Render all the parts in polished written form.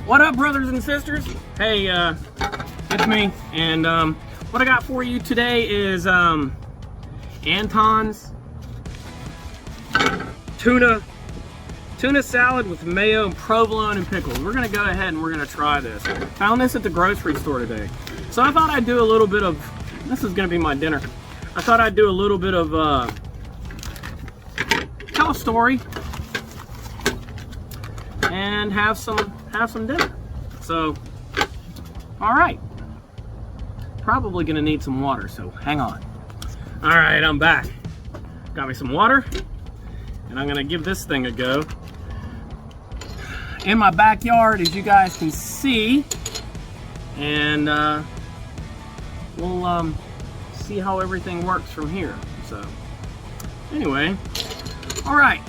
What up, brothers and sisters? Hey, it's me, and what I got for you today is Antone's tuna salad with mayo and provolone and pickles. We're gonna go ahead and we're gonna try this. Found this at the grocery store today, so I thought I'd do a little bit of. This is gonna be my dinner. I thought I'd do a little bit of tell a story and have some dinner. So, all right. Probably gonna need some water, so hang on. All right, I'm back. Got me some water, and I'm gonna give this thing a go. In my backyard, as you guys can see, and we'll see how everything works from here. So, anyway, all right.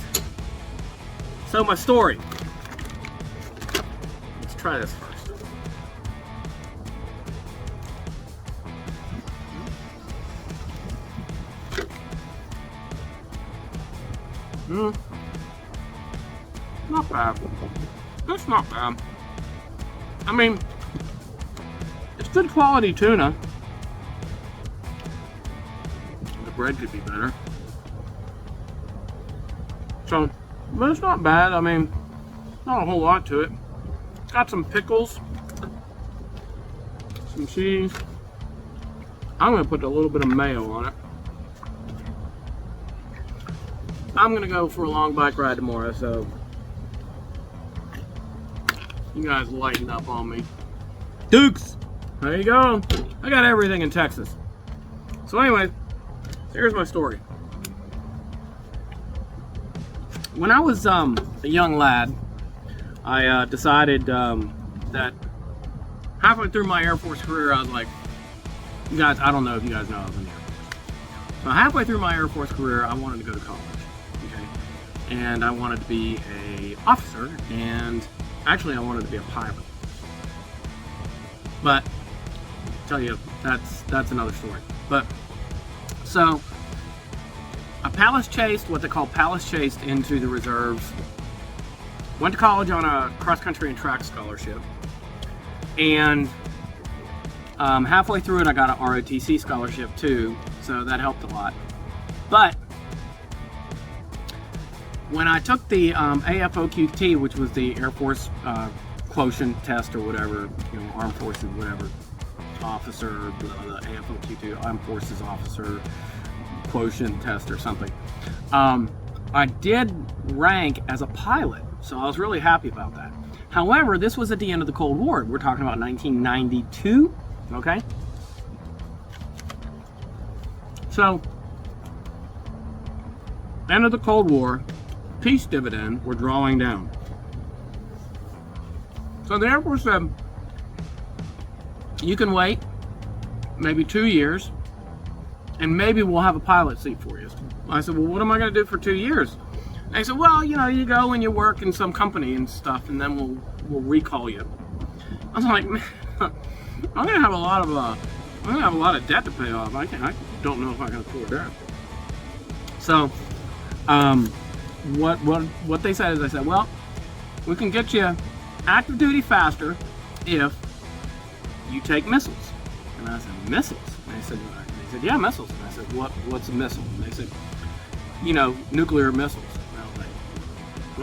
So my story. Let's try this first. Not bad. That's not bad. I mean, it's good quality tuna. The bread could be better. So, but it's not bad. I mean, not a whole lot to it. It's got some pickles, some cheese. I'm gonna put a little bit of mayo on it. I'm gonna go for a long bike ride tomorrow, so you guys lighten up on me. Dukes! There you go. I got everything in Texas. So anyway, here's my story. When I was a young lad, I decided that halfway through my Air Force career, I was like, you guys, I don't know if you guys know I was in the Air Force. So halfway through my Air Force career, I wanted to go to college. Okay? And I wanted to be an officer, and actually I wanted to be a pilot. But I'll tell you, that's another story. But so I what they call Palace chased into the reserves. Went to college on a cross country and track scholarship, and halfway through it I got an ROTC scholarship too, so that helped a lot. But when I took the AFOQT, which was the Air Force quotient test or whatever, you know, Armed Forces, whatever, officer, the AFOQT, Armed Forces officer quotient test or something, I did rank as a pilot, so I was really happy about that. However, this was at the end of the Cold War. We're talking about 1992, okay? So, end of the Cold War, peace dividend, we're drawing down. So the Air Force said, you can wait maybe 2 years, and maybe we'll have a pilot seat for you. I said, well, what am I going to do for 2 years? And they said, well, you know, you go and you work in some company and stuff, and then we'll recall you. I was like, man, I'm going to have a lot of debt to pay off. I don't know if I can afford that. So, what they said is, I said, well, we can get you active duty faster if you take missiles. And I said, missiles? And they said, yeah, missiles. And I said, what's a missile? And they said, you know, nuclear missiles. And I was like,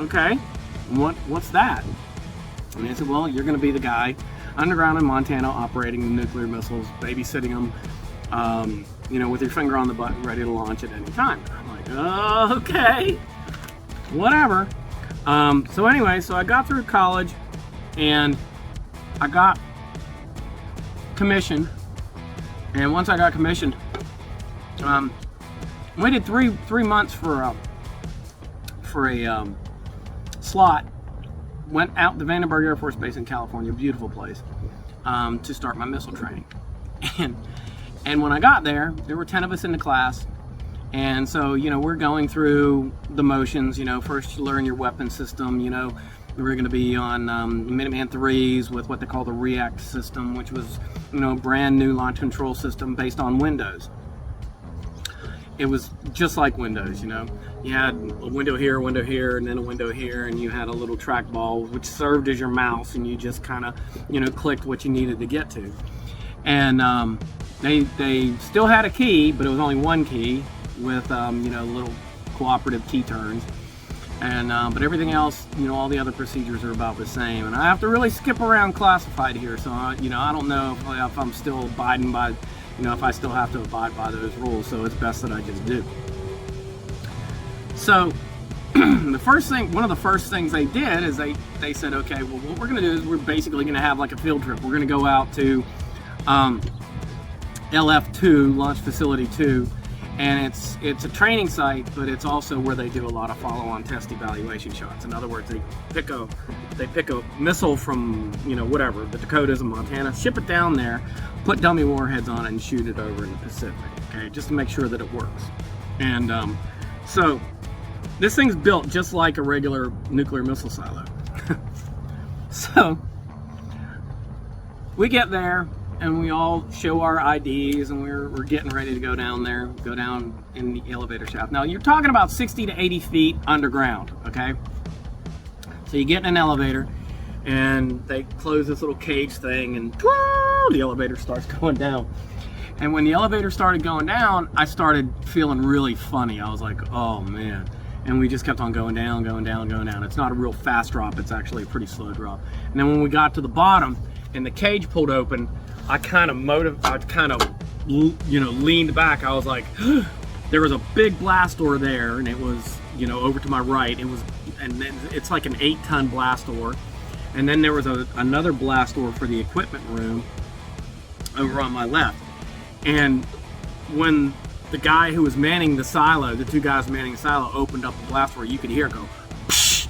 okay, what's that? And they said, well, you're going to be the guy underground in Montana operating the nuclear missiles, babysitting them, you know, with your finger on the button, ready to launch at any time. I'm like, okay, whatever. So anyway, so I got through college, and I got commissioned. And once I got commissioned, waited three months for a slot. Went out to Vandenberg Air Force Base in California, beautiful place, to start my missile training. And when I got there were 10 of us in the class. And so, you know, we're going through the motions. You know, first you learn your weapon system. You know, we're going to be on Minuteman 3s with what they call the REACT system, which was, you know, brand new launch control system based on Windows. it was just like Windows, you know. You had a window here, and then a window here, and you had a little trackball which served as your mouse, and you just kind of, you know, clicked what you needed to get to. And they still had a key, but it was only one key with you know, little cooperative key turns. And but everything else, you know, all the other procedures are about the same. And I have to really skip around classified here, so you know, I don't know if I'm still abiding by, you know, if I still have to abide by those rules. So it's best that I just do. So the first thing, one of the first things they did is they said, okay, well, what we're going to do is we're basically going to have like a field trip. We're going to go out to LF2, Launch Facility 2, and it's a training site, but it's also where they do a lot of follow-on test evaluation shots. In other words, they pick a missile from, you know, whatever, the Dakotas and Montana, ship it down there, put dummy warheads on it, and shoot it over in the Pacific. Okay, just to make sure that it works. And so this thing's built just like a regular nuclear missile silo. So we get there and we all show our IDs, and we're getting ready to go down there, go down in the elevator shaft. Now you're talking about 60 to 80 feet underground, okay? So you get in an elevator and they close this little cage thing, and the elevator starts going down. And when the elevator started going down, I started feeling really funny. I was like, oh man. And we just kept on going down, going down, going down. It's not a real fast drop, it's actually a pretty slow drop. And then when we got to the bottom and the cage pulled open, I kind of you know, leaned back. I was like, there was a big blast door there, and it was, you know, over to my right. It was, and then it's like an 8-ton blast door. And then there was another blast door for the equipment room over on my left. And when the guy who was manning the silo, the two guys manning the silo, opened up the blast door, you could hear it go psh,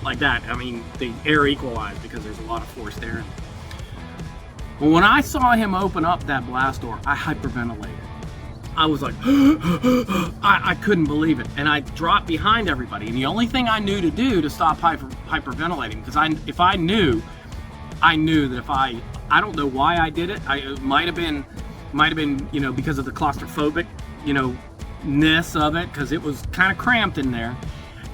like that. I mean, the air equalized because there's a lot of force there. But when I saw him open up that blast door, I hyperventilated. I was like, I couldn't believe it. And I dropped behind everybody. And the only thing I knew to do to stop hyperventilating, because if I knew that if I don't know why I did it. It might have been, you know, because of the claustrophobic, you know, ness of it, because it was kind of cramped in there.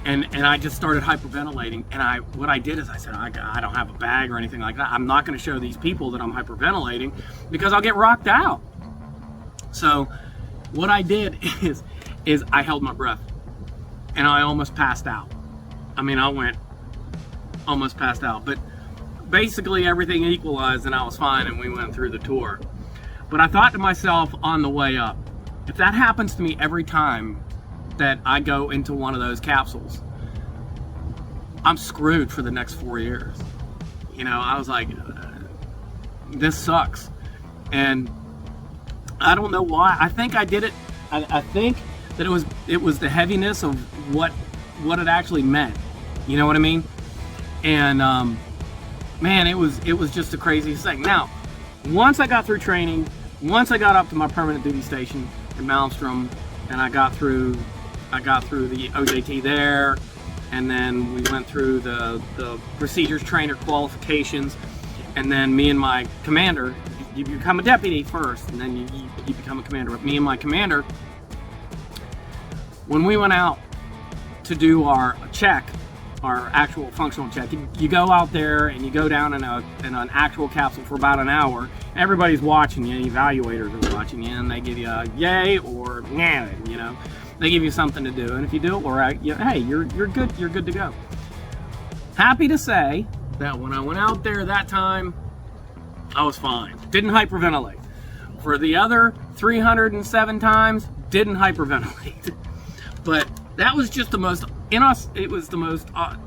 And I just started hyperventilating. And what I did is I said, I don't have a bag or anything like that. I'm not going to show these people that I'm hyperventilating because I'll get rocked out. So what I did is I held my breath, and I almost passed out. I mean, I went almost passed out, but basically everything equalized and I was fine, and we went through the tour. But I thought to myself on the way up, if that happens to me every time that I go into one of those capsules, I'm screwed for the next 4 years. You know, I was like, this sucks. And I don't know why. I think I did it. I think that it was the heaviness of what it actually meant. You know what I mean? And man, it was just the craziest thing. Now, once I got through training, once I got up to my permanent duty station in Malmstrom, and I got through the OJT there, and then we went through the procedures trainer qualifications, and then me and my commander, you become a deputy first, and then you become a commander. But me and my commander, when we went out to do our check, our actual functional check, you go out there and you go down in an actual capsule for about an hour. Everybody's watching you, evaluators are watching you, and they give you a yay or nah, you know. They give you something to do, and if you do it all right, hey, you're good. You're good to go. Happy to say that when I went out there that time, I was fine. Didn't hyperventilate. For the other 307 times, didn't hyperventilate. But that was just the most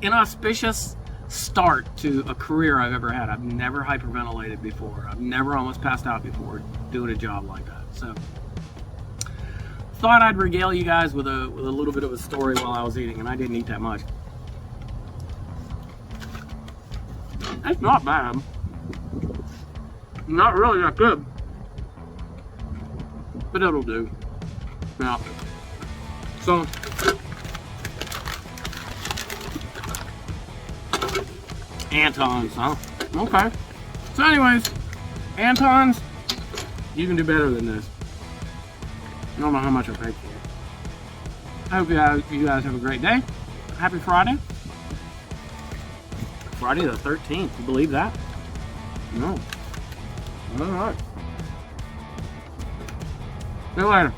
inauspicious start to a career I've ever had. I've never hyperventilated before. I've never almost passed out before doing a job like that. So thought I'd regale you guys with a little bit of a story while I was eating, and I didn't eat that much. That's not bad. Not really that good, but it'll do. Yeah. So Antone's, huh? Okay. So anyways, Antone's, you can do better than this. I don't know how much I paid for it. I hope you guys have a great day. Happy Friday. Friday the 13th. You believe that? No. All right. See you later.